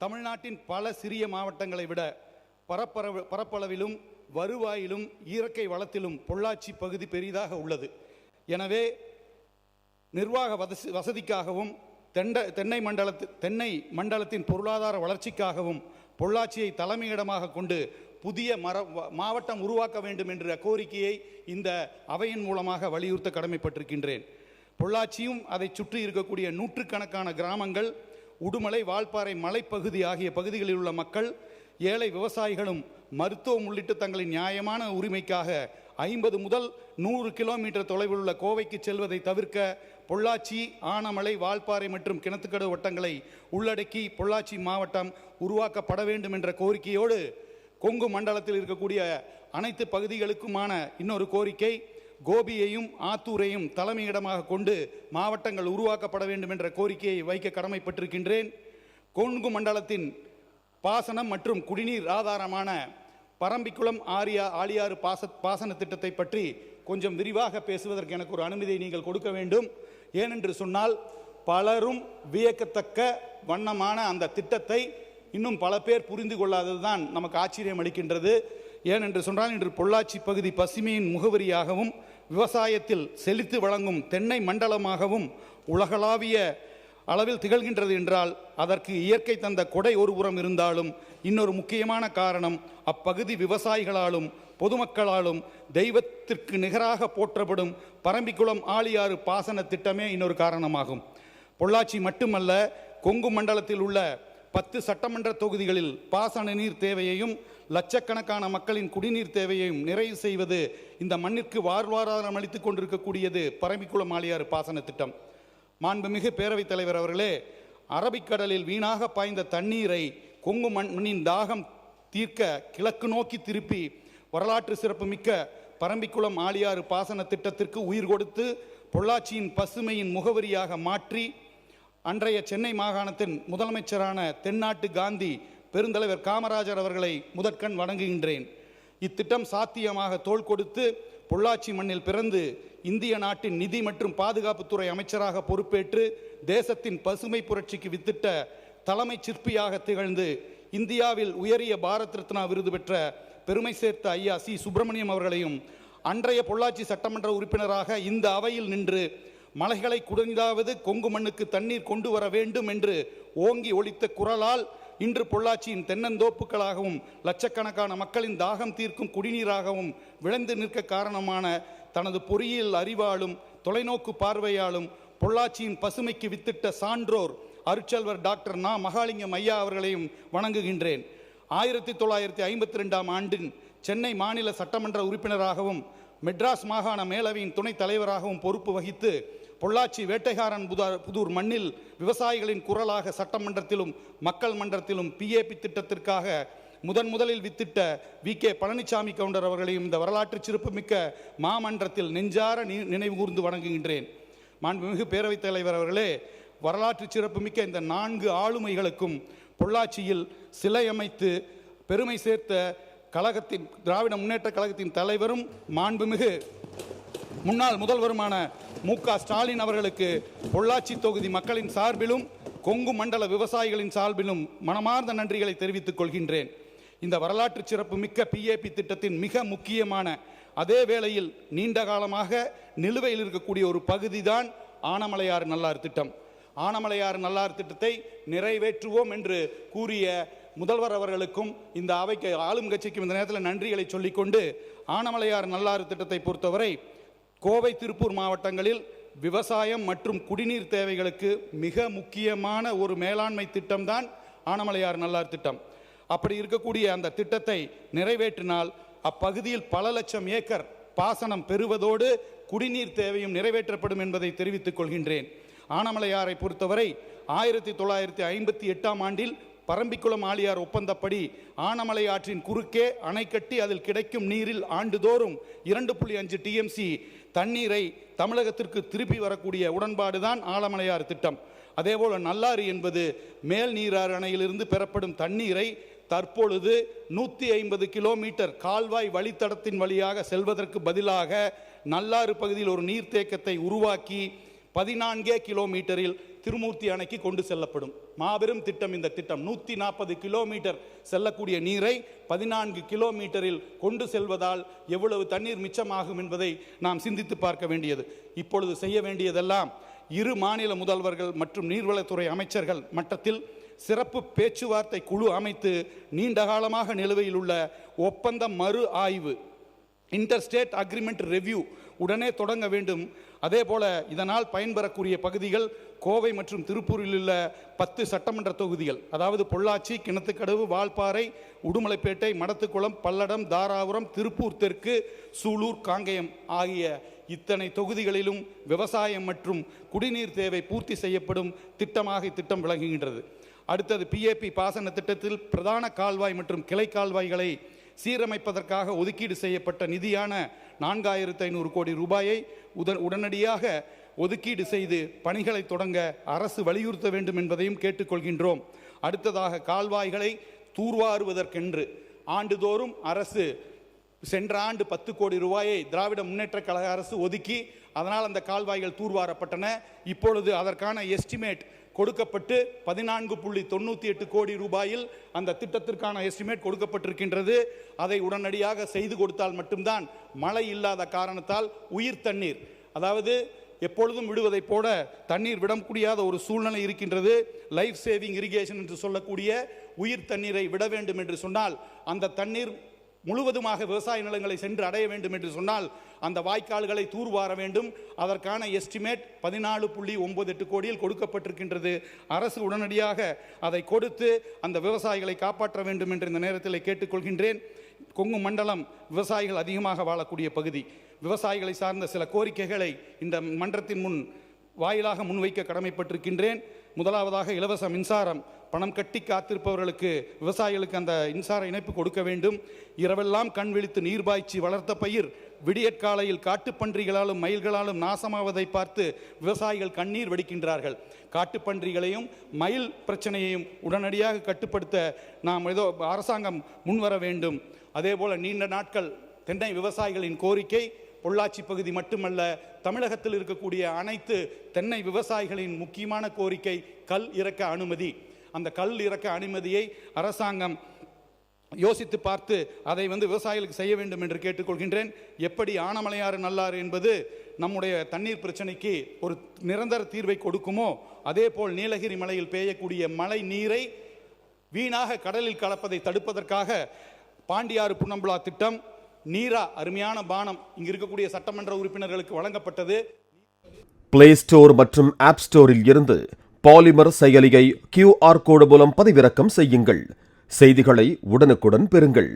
தமிழ்நாட்டின் பல சிறிய மாவட்டங்களை விட பரப்பளவிலும் வருவாயிலும் இயற்கை வளத்திலும் பொள்ளாச்சி பகுதி பெரிதாக உள்ளது. எனவே நிர்வாக வசதிக்காகவும் தென்னை மண்டலத்தின் பொருளாதார வளர்ச்சிக்காகவும் பொள்ளாச்சியை தலைமையிடமாக கொண்டு புதிய மாவட்டம் உருவாக்க வேண்டும் என்ற கோரிக்கையை இந்த அவையின் மூலமாக வலியுறுத்த கடமைப்பட்டிருக்கின்றேன். பொள்ளாச்சியும் அதை சுற்றி இருக்கக்கூடிய நூற்றுக்கணக்கான கிராமங்கள், உடுமலை, வால்பாறை மலைப்பகுதி ஆகிய பகுதிகளில் உள்ள மக்கள், ஏழை விவசாயிகளும் மருத்துவம் உள்ளிட்ட தங்களின் நியாயமான உரிமைக்காக 50 முதல் 100 கிலோமீட்டர் தொலைவில் உள்ள கோவைக்கு செல்வதை தவிர்க்க பொள்ளாச்சி, ஆனமலை, வால்பாறை மற்றும் கிணத்துக்கடவு வட்டங்களை உள்ளடக்கி பொள்ளாச்சி மாவட்டம் உருவாக்கப்பட வேண்டும் என்ற கோரிக்கையோடு கொங்கு மண்டலத்தில் இருக்கக்கூடிய அனைத்து பகுதிகளுக்குமான இன்னொரு கோரிக்கை, கோபியையும் ஆத்தூரையும் தலைமையிடமாக கொண்டு மாவட்டங்கள் உருவாக்கப்பட வேண்டும் என்ற கோரிக்கையை வைக்க கடமைப்பட்டிருக்கின்றேன். கொங்கு மண்டலத்தின் பாசனம் மற்றும் குடிநீர் ஆதாரமான பரம்பிக்குளம் ஆழியாறு பாசன திட்டத்தை பற்றி கொஞ்சம் விரிவாக பேசுவதற்கு எனக்கு ஒரு அனுமதியை நீங்கள் கொடுக்க வேண்டும். ஏனென்று சொன்னால் பலரும் வியக்கத்தக்க வண்ணமான அந்த திட்டத்தை இன்னும் பல பேர் புரிந்து கொள்ளாததுதான் நமக்கு ஆச்சரியம் அளிக்கின்றது. ஏனென்று சொன்னால் இன்று பொள்ளாச்சி பகுதி பசுமையின் முகவரியாகவும் விவசாயத்தில் செழித்து வழங்கும் தென்னை மண்டலமாகவும் உலகளாவிய அளவில் திகழ்கின்றது என்றால் அதற்கு இயற்கை தந்த கொடை ஒரு புறம் இருந்தாலும் இன்னொரு முக்கியமான காரணம் அப்பகுதி விவசாயிகளாலும் பொதுமக்களாலும் தெய்வத்திற்கு நிகராக போற்றப்படும் பரம்பிக்குளம் ஆழியாறு பாசன திட்டமே இன்னொரு காரணமாகும். பொள்ளாச்சி மட்டுமல்ல, கொங்கு மண்டலத்தில் உள்ள 10 சட்டமன்ற தொகுதிகளில் பாசன நீர் தேவையையும் லட்சக்கணக்கான மக்களின் குடிநீர் தேவையையும் நிறைவு செய்வது இந்த மண்ணிற்கு வாழ்வாதாரம் அளித்துக் கொண்டிருக்கக்கூடியது பரம்பிக்குளம் ஆழியாறு பாசன திட்டம். மாண்புமிகு பேரவைத் தலைவர் அவர்களே, அரபிக்கடலில் வீணாக பாய்ந்த தண்ணீரை கொங்கு மண்ணின் தாகம் தீர்க்க கிழக்கு நோக்கி திருப்பி வரலாற்று சிறப்புமிக்க பரம்பிக்குளம் ஆழியாறு பாசன திட்டத்திற்கு உயிர் கொடுத்து பொள்ளாச்சியின் பசுமையின் முகவரியாக மாற்றி அன்றைய சென்னை மாகாணத்தின் முதலமைச்சரான தென்னாட்டு காந்தி பெருந்தலைவர் காமராஜர் அவர்களை முதற்கண் வணங்குகின்றேன். இத்திட்டம் சாத்தியமாக தோள் கொடுத்து பொள்ளாச்சி மண்ணில் பிறந்து இந்திய நாட்டின் நிதி மற்றும் பாதுகாப்புத்துறை அமைச்சராக பொறுப்பேற்று தேசத்தின் பசுமை புரட்சிக்கு வித்திட்ட தலைமை சிற்பியாக திகழ்ந்து இந்தியாவில் உயரிய பாரத் ரத்னா விருது பெற்ற பெருமை சேர்த்த ஐயா சி. சுப்பிரமணியம் அவர்களையும் அன்றைய பொள்ளாச்சி சட்டமன்ற உறுப்பினராக இந்த அவையில் நின்று மலைகளை குடைந்தாவது கொங்கு மண்ணுக்கு தண்ணீர் கொண்டு வர வேண்டும் என்று ஓங்கி ஒலித்த குரலால் இன்று பொள்ளாச்சியின் தென்னந்தோப்புகளாகவும் லட்சக்கணக்கான மக்களின் தாகம் தீர்க்கும் குடிநீராகவும் விளைந்து நிற்க காரணமான தனது பொறியியல் அறிவாலும் தொலைநோக்கு பார்வையாலும் பொள்ளாச்சியின் பசுமைக்கு வித்திட்ட சான்றோர் அருட்செல்வர் டாக்டர் நா. மகாலிங்கம் ஐயா அவர்களையும் வணங்குகின்றேன். 1952ஆம் ஆண்டின் சென்னை மாநில சட்டமன்ற உறுப்பினராகவும் மெட்ராஸ் மாகாண மேலவையின் துணைத் தலைவராகவும் பொறுப்பு வகித்து பொள்ளாச்சி வேட்டைக்காரன் புதூர் மண்ணில் விவசாயிகளின் குரலாக சட்டமன்றத்திலும் மக்கள் மன்றத்திலும் PAP திட்டத்திற்காக முதலில் வித்திட்ட V.K. பழனிசாமி கவுண்டர் அவர்களையும் இந்த வரலாற்று சிறப்புமிக்க மாமன்றத்தில் நெஞ்சார நினைவு கூர்ந்து வணங்குகின்றேன். மாண்புமிகு பேரவைத் தலைவர் அவர்களே, வரலாற்று சிறப்புமிக்க இந்த 4 ஆளுமைகளுக்கும் பொள்ளாச்சியில் சிலை அமைத்து பெருமை சேர்த்த கழகத்தின் திராவிட முன்னேற்ற கழகத்தின் தலைவரும் மாண்புமிகு முன்னாள் முதல்வருமான மு.க. ஸ்டாலின் அவர்களுக்கு பொள்ளாச்சி தொகுதி மக்களின் சார்பிலும் கொங்கு மண்டல விவசாயிகளின் சார்பிலும் மனமார்ந்த நன்றிகளை தெரிவித்துக் கொள்கின்றேன். இந்த வரலாற்று சிறப்பு மிக்க PAP திட்டத்தின் மிக முக்கியமான அதே வேளையில் நீண்ட காலமாக நிலுவையில் இருக்கக்கூடிய ஒரு பகுதி தான் ஆனமலையாறு நல்லாறு திட்டம். ஆனமலையாறு நல்லாறு திட்டத்தை நிறைவேற்றுவோம் என்று கூறிய முதல்வர் அவர்களுக்கும் இந்த அவைக்கு ஆளும் கட்சிக்கும் இந்த நேரத்தில் நன்றிகளை சொல்லிக்கொண்டு, ஆனமலையாறு நல்லாறு திட்டத்தை பொறுத்தவரை கோவை, திருப்பூர் மாவட்டங்களில் விவசாயம் மற்றும் குடிநீர் தேவைகளுக்கு மிக முக்கியமான ஒரு மேலாண்மை திட்டம்தான் ஆனமலையாறு நல்லாறு திட்டம். அப்படி இருக்கக்கூடிய அந்த திட்டத்தை நிறைவேற்றினால் அப்பகுதியில் பல லட்சம் ஏக்கர் பாசனம் பெறுவதோடு குடிநீர் தேவையும் நிறைவேற்றப்படும் என்பதை தெரிவித்துக் கொள்கின்றேன். ஆனமலையாரை பொறுத்தவரை 1958ஆம் ஆண்டில் பரம்பிக்குளம் ஆழியார் ஒப்பந்தப்படி ஆனமலை ஆற்றின் குறுக்கே அணை கட்டி அதில் கிடைக்கும் நீரில் ஆண்டுதோறும் 2.5 TMC தண்ணீரை தமிழகத்திற்கு திருப்பி வரக்கூடிய உடன்பாடுதான் ஆனமலையார் திட்டம். அதேபோல நல்லாறு என்பது மேல் நீராறு அணையிலிருந்து பெறப்படும் தண்ணீரை தற்பொழுது 150 கிலோமீட்டர் கால்வாய் வழித்தடத்தின் வழியாக செல்வதற்கு பதிலாக நல்லாறு பகுதியில் ஒரு நீர்த்தேக்கத்தை உருவாக்கி 14 கிலோமீட்டரில் திருமூர்த்தி அணைக்கு கொண்டு செல்லப்படும். மாபெரும் திட்டம் இந்த திட்டம். 140 கிலோமீட்டர் செல்லக்கூடிய நீரை 14 கிலோமீட்டரில் கொண்டு செல்வதால் எவ்வளவு தண்ணீர் மிச்சமாகும் என்பதை நாம் சிந்தித்து பார்க்க வேண்டியது. இப்பொழுது செய்ய வேண்டியதெல்லாம் இரு மாநில முதல்வர்கள் மற்றும் நீர்வளத்துறை அமைச்சர்கள் மட்டத்தில் சிறப்பு பேச்சுவார்த்தை குழு அமைத்து நீண்டகாலமாக நிலுவையில் உள்ள ஒப்பந்த மறு ஆய்வு, இன்டர்ஸ்டேட் அக்ரிமெண்ட் ரெவ்யூ உடனே தொடங்க வேண்டும். அதே போல இதனால் பயன்பெறக்கூடிய பகுதிகள் கோவை மற்றும் திருப்பூரில் உள்ள 10 சட்டமன்ற தொகுதிகள், அதாவது பொள்ளாச்சி, கிணத்துக்கடவு, வால்பாறை, உடுமலைப்பேட்டை, மடத்துக்குளம், பல்லடம், தாராபுரம், திருப்பூர் தெற்கு, சூலூர், காங்கேயம் ஆகிய இத்தனை தொகுதிகளிலும் விவசாயம் மற்றும் குடிநீர் தேவை பூர்த்தி செய்யப்படும் திட்டமாக இத்திட்டம் விளங்குகின்றது. அடுத்தது PAP பாசன திட்டத்தில் பிரதான கால்வாய் மற்றும் கிளை கால்வாய்களை சீரமைப்பதற்காக ஒதுக்கீடு செய்யப்பட்ட நிதியான 4500 கோடி ரூபாயை உடனடியாக ஒதுக்கீடு செய்து பணிகளை தொடங்க அரசு வலியுறுத்த வேண்டும் என்பதையும் கேட்டுக்கொள்கின்றோம். அடுத்ததாக கால்வாய்களை தூர்வாருவதற்கென்று ஆண்டுதோறும் அரசு சென்ற ஆண்டு 10 கோடி ரூபாயை திராவிட முன்னேற்ற கழக அரசு ஒதுக்கி அதனால் அந்த கால்வாய்கள் தூர்வாரப்பட்டன. இப்பொழுது அதற்கான எஸ்டிமேட் கொடுக்கப்பட்டு 14.98 கோடி ரூபாயில் அந்த திட்டத்திற்கான எஸ்டிமேட் கொடுக்கப்பட்டிருக்கின்றது. அதை உடனடியாக செய்து கொடுத்தால் மட்டும்தான் மழை இல்லாத காரணத்தால் உயிர் தண்ணீர், அதாவது எப்பொழுதும் விடுவதை போல தண்ணீர் விட முடியாத ஒரு சூழ்நிலை இருக்கின்றது. லைஃப் சேவிங் இரிகேஷன் என்று சொல்லக்கூடிய உயிர் தண்ணீரை விட வேண்டும் என்று சொன்னால் அந்த தண்ணீர் முழுவதுமாக விவசாய நிலங்களை சென்று அடைய வேண்டும் என்று சொன்னால் அந்த வாய்க்கால்களை தூர்வார வேண்டும். அதற்கான எஸ்டிமேட் 14.98 கோடியில் கொடுக்கப்பட்டிருக்கின்றது. அரசு உடனடியாக அதை கொடுத்து அந்த விவசாயிகளை காப்பாற்ற வேண்டும் என்று இந்த நேரத்தில் கேட்டுக்கொள்கின்றேன். கொங்கு மண்டலம் விவசாயிகள் அதிகமாக வாழக்கூடிய பகுதி. விவசாயிகளை சார்ந்த சில கோரிக்கைகளை இந்த மன்றத்தின் முன் வாயிலாக முன்வைக்க கடமைப்பட்டிருக்கின்றேன். முதலாவதாக இலவச மின்சாரம். பணம் கட்டி காத்திருப்பவர்களுக்கு, விவசாயிகளுக்கு அந்த மின்சார இணைப்பு கொடுக்க வேண்டும். இரவெல்லாம் கண் விழித்து நீர் பாய்ச்சி வளர்த்த பயிர் விடியற்காலையில் காட்டுப்பன்றிகளாலும் மயில்களாலும் நாசமாவதை பார்த்து விவசாயிகள் கண்ணீர் வடிக்கின்றார்கள். காட்டுப்பன்றிகளையும் மயில் பிரச்சனையையும் உடனடியாக கட்டுப்படுத்த நாம் ஏதோ அரசாங்கம் முன்வர வேண்டும். அதேபோல நீண்ட நாட்கள் தென்னை விவசாயிகளின் கோரிக்கை, பொள்ளாச்சி பகுதி மட்டுமல்ல தமிழகத்தில் இருக்கக்கூடிய அனைத்து தென்னை விவசாயிகளின் முக்கியமான கோரிக்கை கல் இறக்க அனுமதி. அந்த கல் இறக்க அனுமதியை அரசாங்கம் யோசித்து பார்த்து அதை விவசாயிகளுக்கு செய்ய வேண்டும் என்று கேட்டுக்கொள்கின்றேன். எப்படி ஆனமலையாறு நல்லாறு என்பது நம்முடைய தண்ணீர் பிரச்சனைக்கு ஒரு நிரந்தர தீர்வை கொடுக்குமோ அதே போல் நீலகிரி மலையில் பெய்யக்கூடிய மழை நீரை வீணாக கடலில் கலப்பதை தடுப்பதற்காக பாண்டியாறு புன்னம்புலா திட்டம், நீரா அருமையான பானம் இங்கு இருக்கக்கூடிய சட்டமன்ற உறுப்பினர்களுக்கு வழங்கப்பட்டது. பிளே ஸ்டோர் மற்றும் ஆப் ஸ்டோரில் இருந்து பாலிமர் செயலியை QR கோடு மூலம் பதிவிறக்கம் செய்யுங்கள். செய்திகளை உடனுக்குடன் பெறுங்கள்.